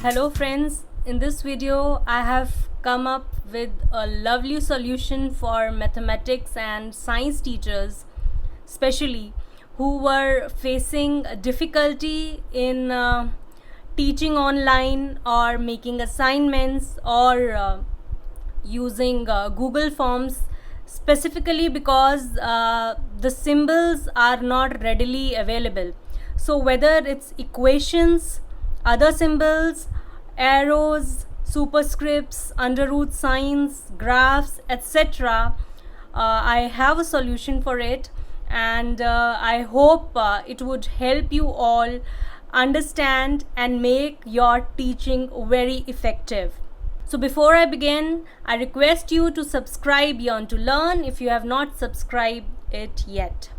Hello friends, in this video I have come up with a lovely solution for mathematics and science teachers, especially who were facing difficulty in teaching online or making assignments or using Google Forms, specifically because the symbols are not readily available. So whether it's equations, other symbols, arrows, superscripts, under root signs, graphs, etc., I have a solution for it, and I hope it would help you all understand and make your teaching very effective. So before I begin, I request you to subscribe Yearn to Learn if you have not subscribed it yet.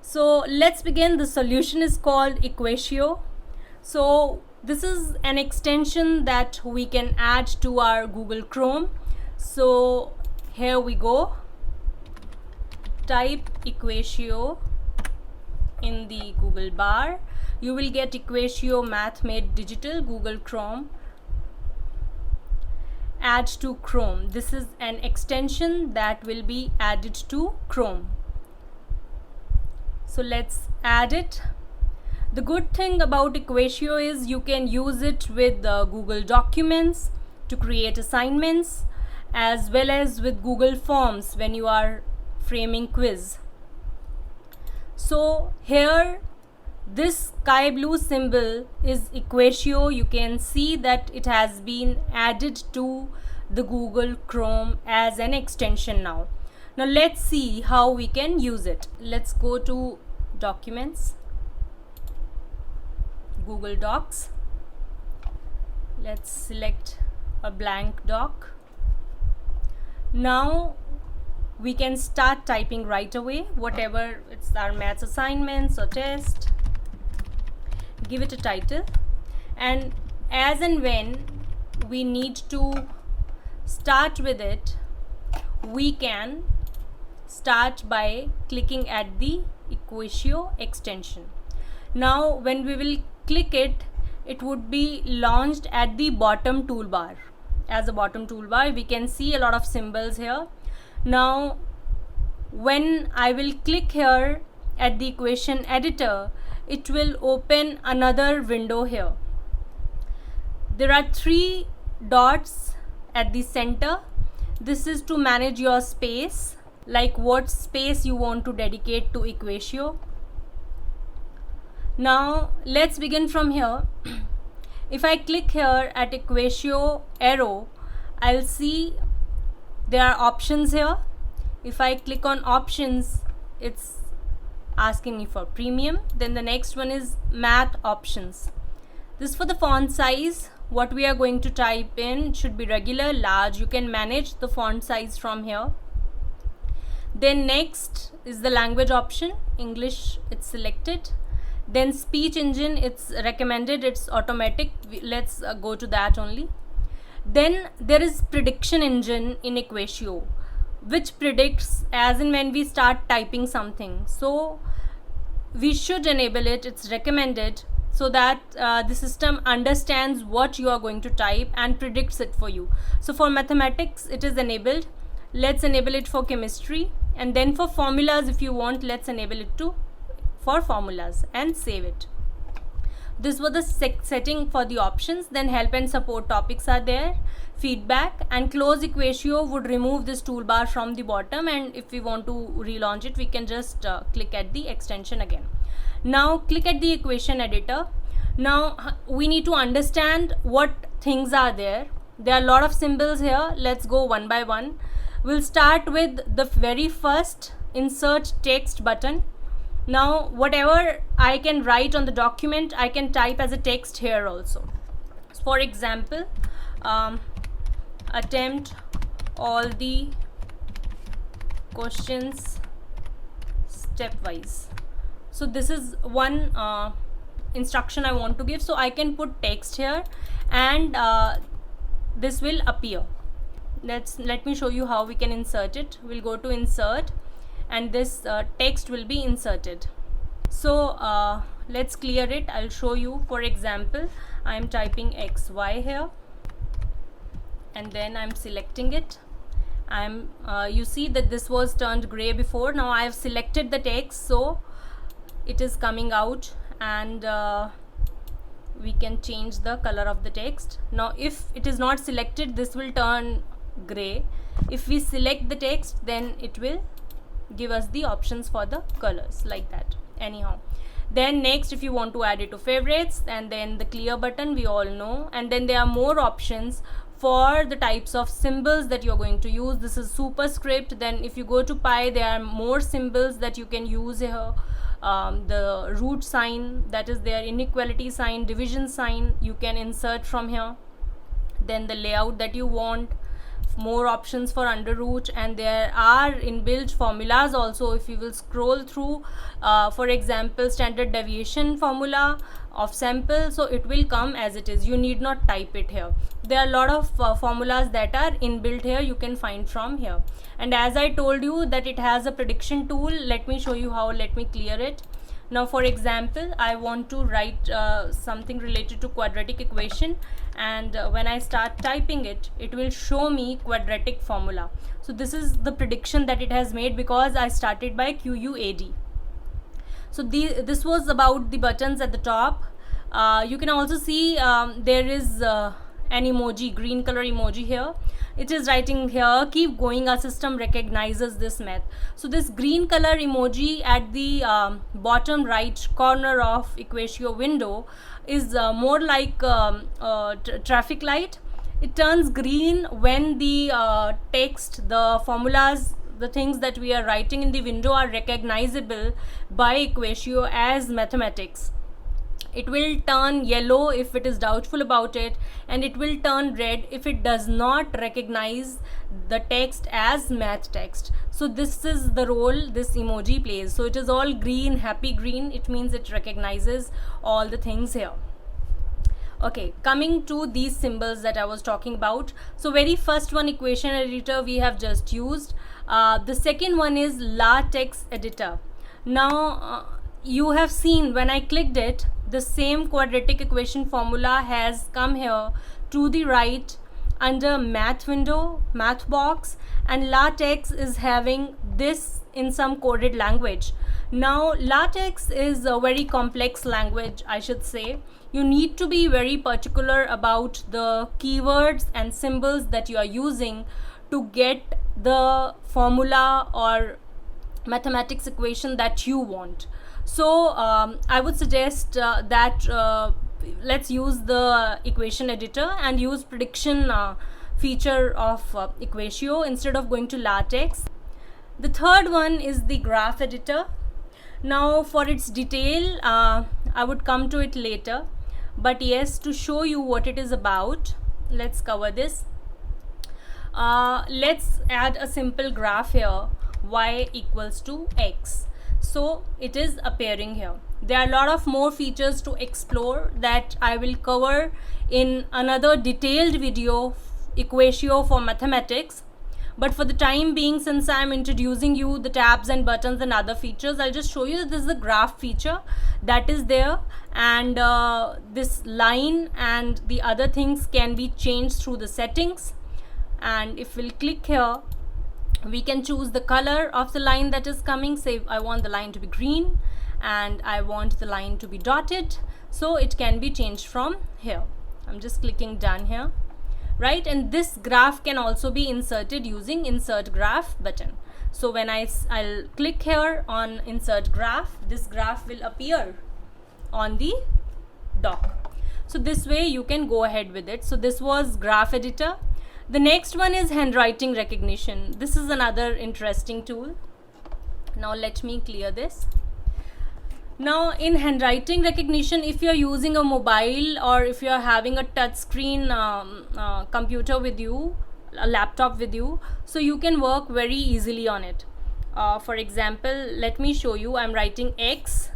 So let's begin. The solution is called Equatio. So this is an extension that we can add to our Google Chrome. So here we go. Type Equatio in the Google bar. You will get Equatio Math Made Digital, Google Chrome. Add to Chrome. This is an extension that will be added to Chrome. So let's add it. The good thing about Equatio is you can use it with Google Documents to create assignments, as well as with Google Forms when you are framing quiz. So here this sky blue symbol is Equatio. You can see that it has been added to the Google Chrome as an extension now. Now let's see how we can use it. Let's go to Documents, Google Docs. Let's select a blank doc. Now we can start typing right away, whatever it's our maths assignments or test. Give it a title, and as and when we need to start with it, we can start by clicking at the Equatio extension. Now when we will click it, it would be launched at the bottom toolbar. As a bottom toolbar, we can see a lot of symbols here. Now when I will click here at the equation editor, it will open another window here. There are 3 dots at the center. This is to manage your space, like what space you want to dedicate to Equatio. Now let's begin from here. If I click here at Equatio arrow, I'll see there are options here. If I click on options, it's asking me for premium. Then the next one is math options. This for the font size. What we are going to type in should be regular, large. You can manage the font size from here. Then next is the language option. English, it's selected. Then speech engine, it's recommended, it's automatic. Let's go to that only. Then there is prediction engine in Equatio, which predicts as and when we start typing something. So we should enable it. It's recommended, so that the system understands what you are going to type and predicts it for you. So for mathematics it is enabled. Let's enable it for chemistry, and then for formulas, if you want, let's enable it to for formulas and save it. This was the setting for the options. Then help and support topics are there, feedback, and close Equatio would remove this toolbar from the bottom, and if we want to relaunch it, we can just click at the extension again. Now click at the equation editor. Now we need to understand what things are there. There are a lot of symbols here. Let's go one by one. We'll start with the very first insert text button. Now whatever I can write on the document, I can type as a text here also. For example, attempt all the questions stepwise. So this is one instruction I want to give. So I can put text here, and this will appear. Let me show you how we can insert it. We'll go to insert, and this text will be inserted. So let's clear it. I'll show you. For example, I'm typing XY here and then I'm selecting it. You see that this was turned gray before. Now I have selected the text, so it is coming out, and we can change the color of the text. Now if it is not selected, this will turn gray. If we select the text, then it will give us the options for the colors like that. Anyhow, then next, if you want to add it to favorites, and then the clear button, we all know, and then there are more options for the types of symbols that you're going to use. This is superscript. Then if you go to Pi, there are more symbols that you can use here. The root sign, that is their inequality sign, division sign, you can insert from here. Then the layout that you want, more options for under root, and there are inbuilt formulas also. If you will scroll through, for example, standard deviation formula of sample, so it will come as it is. You need not type it here. There are a lot of formulas that are inbuilt here, you can find from here. And as I told you that it has a prediction tool, let me show you how. Let me clear it. Now for example, I want to write something related to quadratic equation, and when I start typing it, it will show me quadratic formula. So this is the prediction that it has made because I started by QUAD. So this was about the buttons at the top. You can also see there is an emoji, green color emoji here. It is writing here, keep going, our system recognizes this math. So this green color emoji at the bottom right corner of Equatio window is more like traffic light. It turns green when the text, the formulas, the things that we are writing in the window are recognizable by Equatio as mathematics. It will turn yellow if it is doubtful about it, and it will turn red if it does not recognize the text as math text. So this is the role this emoji plays. So it is all green, happy green. It means it recognizes all the things here. Okay, coming to these symbols that I was talking about. So very first one, equation editor, we have just used. The second one is LaTeX editor. Now you have seen when I clicked it, the same quadratic equation formula has come here to the right under math window, math box, and LaTeX is having this in some coded language. Now LaTeX is a very complex language, I should say. You need to be very particular about the keywords and symbols that you are using to get the formula or mathematics equation that you want. So I would suggest that let's use the equation editor and use prediction feature of Equatio instead of going to LaTeX. The third one is the graph editor. Now for its detail, I would come to it later, but yes, to show you what it is about, let's cover this. Let's add a simple graph here, y equals to x. So it is appearing here. There are a lot of more features to explore that I will cover in another detailed video, Equatio for mathematics. But for the time being, since I am introducing you the tabs and buttons and other features, I'll just show you that this is the graph feature that is there, and this line and the other things can be changed through the settings. And if we'll click here, we can choose the color of the line that is coming. Say I want the line to be green and I want the line to be dotted, so it can be changed from here. I'm just clicking done here, right? And this graph can also be inserted using insert graph button. So when I'll click here on insert graph, this graph will appear on the dock. So this way you can go ahead with it. So this was graph editor. The next one is handwriting recognition. This is another interesting tool. Now let me clear this. Now in handwriting recognition, if you are using a mobile or if you are having a touch screen computer with you, a laptop with you, so you can work very easily on it. For example, let me show you. I'm writing X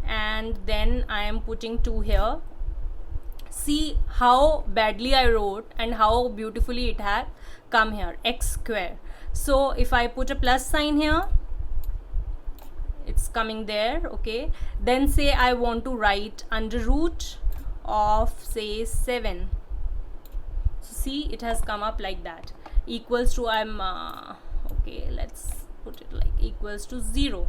and then I am putting 2 here. See how badly I wrote and how beautifully it had come here, x square. So if I put a plus sign here, it it's coming there. Okay, then say I want to write under root of say 7. So see, it has come up like that, equals to, okay, let's put it like equals to 0.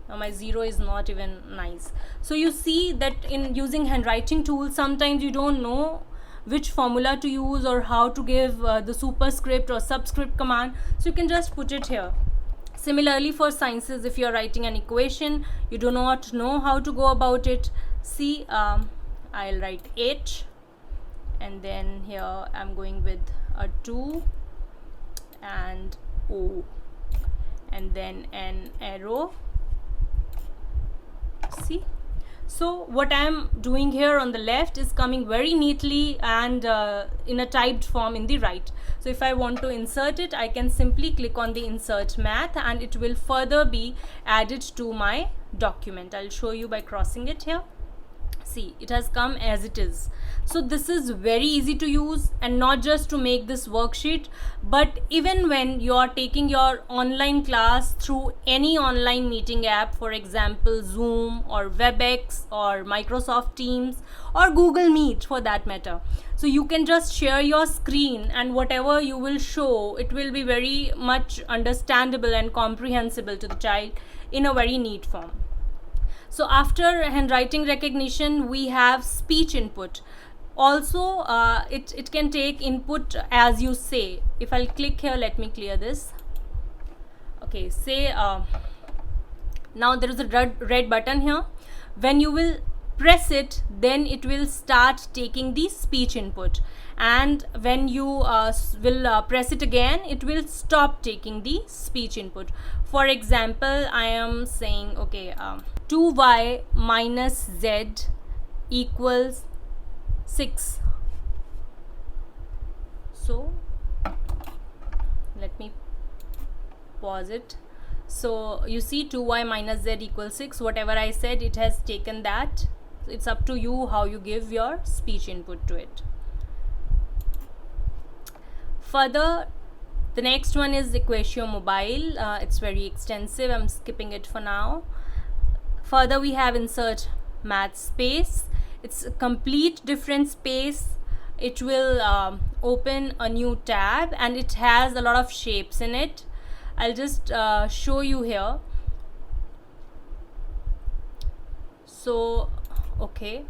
Now my 0 is not even nice. So you see that in using handwriting tools, sometimes you don't know which formula to use or how to give the superscript or subscript command, so you can just put it here. Similarly for sciences, if you are writing an equation, you do not know how to go about it, see, I'll write H, and then here I'm going with a 2 and O, and then an arrow. See, so what I am doing here on the left is coming very neatly and in a typed form in the right. So if I want to insert it, I can simply click on the insert math and it will further be added to my document. I'll show you by crossing it here. See, it has come as it is. So this is very easy to use, and not just to make this worksheet, but even when you are taking your online class through any online meeting app, for example Zoom or WebEx or Microsoft Teams or Google Meet for that matter. So you can just share your screen, and whatever you will show, it will be very much understandable and comprehensible to the child in a very neat form. So after handwriting recognition, we have speech input. Also, it can take input as you say. If I'll click here, let me clear this. Okay, say now there is a red button here. When you will press it, then it will start taking the speech input, and when you will press it again, it will stop taking the speech input. For example, I am saying, okay, 2y minus z equals 6. So let me pause it. So you see, 2y minus z equals 6. Whatever I said, it has taken that. It's up to you how you give your speech input to it. Further, the next one is Equatio Mobile. It's very extensive. I'm skipping it for now. Further, we have insert math space. It's a complete different space. It will open a new tab, and it has a lot of shapes in it. I'll just show you here. So okay,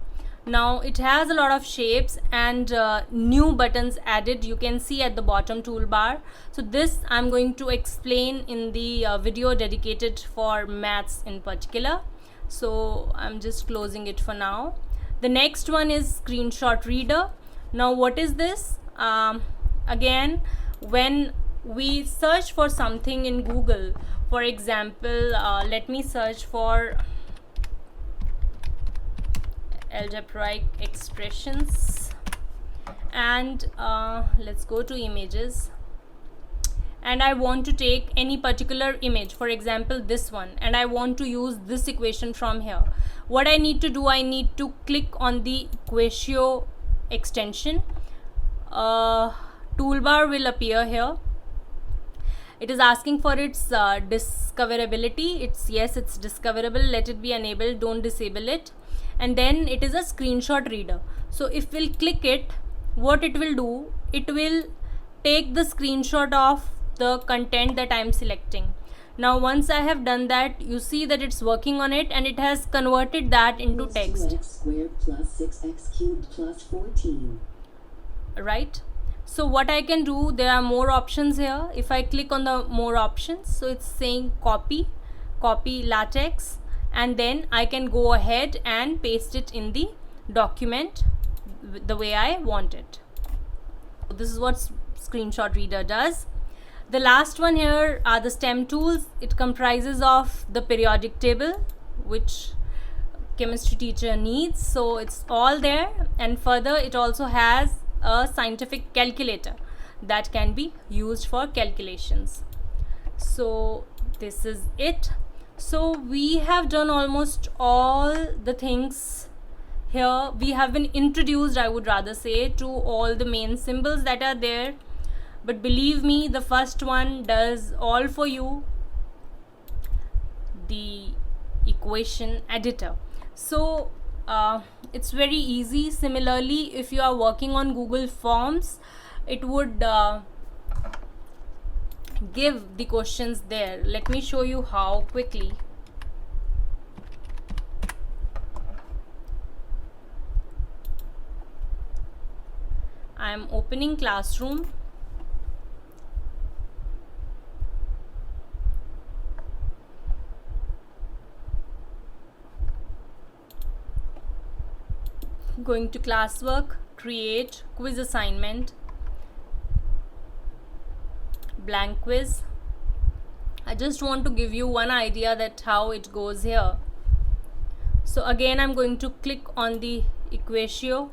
now it has a lot of shapes and new buttons added. You can see at the bottom toolbar. So this I'm going to explain in the video dedicated for maths in particular. So I'm just closing it for now. The next one is screenshot reader. Now what is this? Again, when we search for something in Google, for example, let me search for algebraic expressions, and let's go to images, and I want to take any particular image, for example this one, and I want to use this equation from here. What I need to do, I need to click on the Equatio extension. Toolbar will appear here. It is asking for its discoverability. It's yes, it's discoverable. Let it be enabled, don't disable it. And then it is a screenshot reader. So if we'll click it, what it will do, it will take the screenshot of the content that I am selecting. Now once I have done that, you see that it's working on it, and it has converted that into text. 2x squared plus 6x cubed plus 14. Right? So what I can do, there are more options here. If I click on the more options, so it's saying copy LaTeX, and then I can go ahead and paste it in the document the way I want it. This is what screenshot reader does. The last one here are the STEM tools. It comprises of the periodic table, which chemistry teacher needs, so it's all there. And further, it also has a scientific calculator that can be used for calculations. So this is it. So we have done almost all the things here. We have been introduced, I would rather say, to all the main symbols that are there. But believe me, the first one does all for you. The equation editor. So it's very easy. Similarly, if you are working on Google Forms, it would give the questions there. Let me show you how quickly. I am opening Classroom. Going to classwork, create quiz assignment, blank quiz. I just want to give you one idea that how it goes here. So again, I'm going to click on the equatio.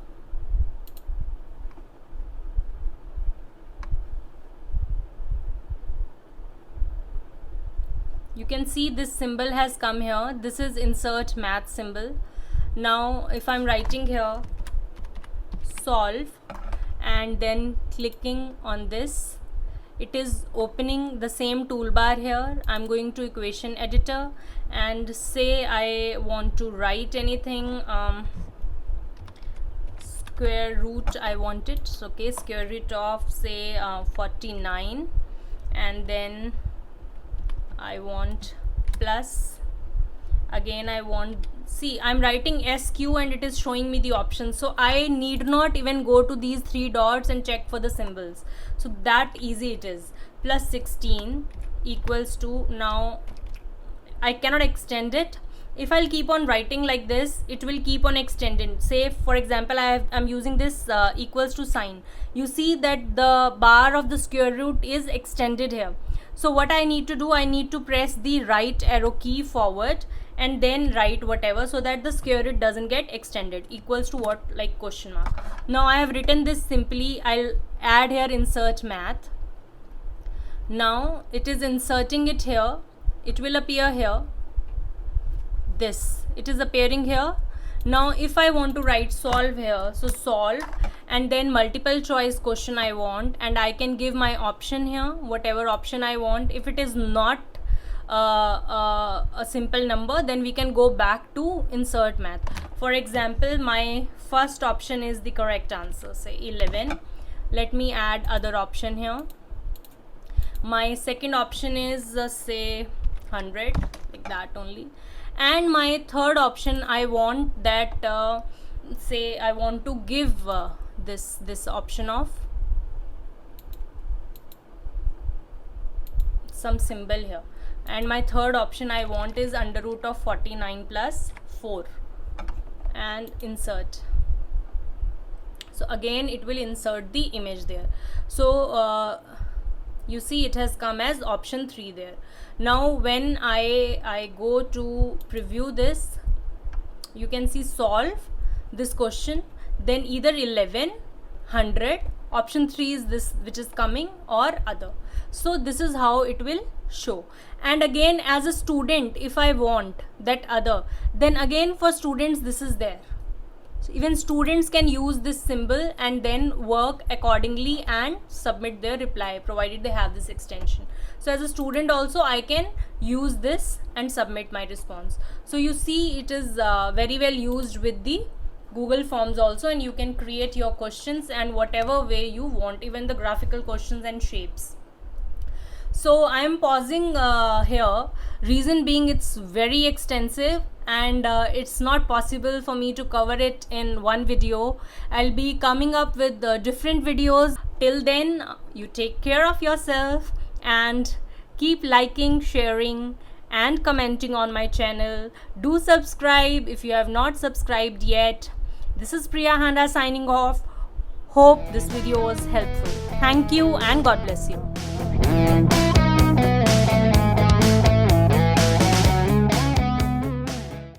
You can see this symbol has come here. This is insert math symbol. Now if I'm writing here solve and then clicking on this, it is opening the same toolbar here. I'm going to equation editor and say I want to write anything, square root I want it. So, okay, square root of say 49, and then I want plus. Again I want, see, I'm writing SQ and it is showing me the options, so I need not even go to these 3 dots and check for the symbols. So that easy it is. Plus 16 equals to, now I cannot extend it. If I'll keep on writing like this, it will keep on extending. Say for example, I'm using this equals to sign. You see that the bar of the square root is extended here. So what I need to do, I need to press the right arrow key forward and then write whatever, so that the square root doesn't get extended. Equals to what, like question mark. Now I have written this simply. I'll add here insert math. Now it is inserting it here. It will appear here. This, it is appearing here. Now if I want to write solve here, so solve and then multiple choice question I want, and I can give my option here, whatever option I want. If it is not a simple number, then we can go back to insert math. For example, my first option is the correct answer, say 11. Let me add other option here. My second option is say 100, like that only. And my third option, I want that say I want to give this option of some symbol here, and my third option I want is under root of 49 plus 4, and insert. So again it will insert the image there. So you see it has come as option 3 there. Now when I go to preview this, you can see solve this question, then either 11, 100, option 3 is this which is coming, or other. So this is how it will show. And again, as a student, if I want that other, then again for students this is there. So even students can use this symbol and then work accordingly and submit their reply, provided they have this extension. So as a student also I can use this and submit my response. So you see it is very well used with the Google Forms also, and you can create your questions and whatever way you want, even the graphical questions and shapes. So I am pausing here, reason being it's very extensive and it's not possible for me to cover it in one video. I'll be coming up with different videos. Till then, you take care of yourself and keep liking, sharing and commenting on my channel. Do subscribe if you have not subscribed yet. This is Priya Handa signing off. Hope this video was helpful. Thank you and God bless you.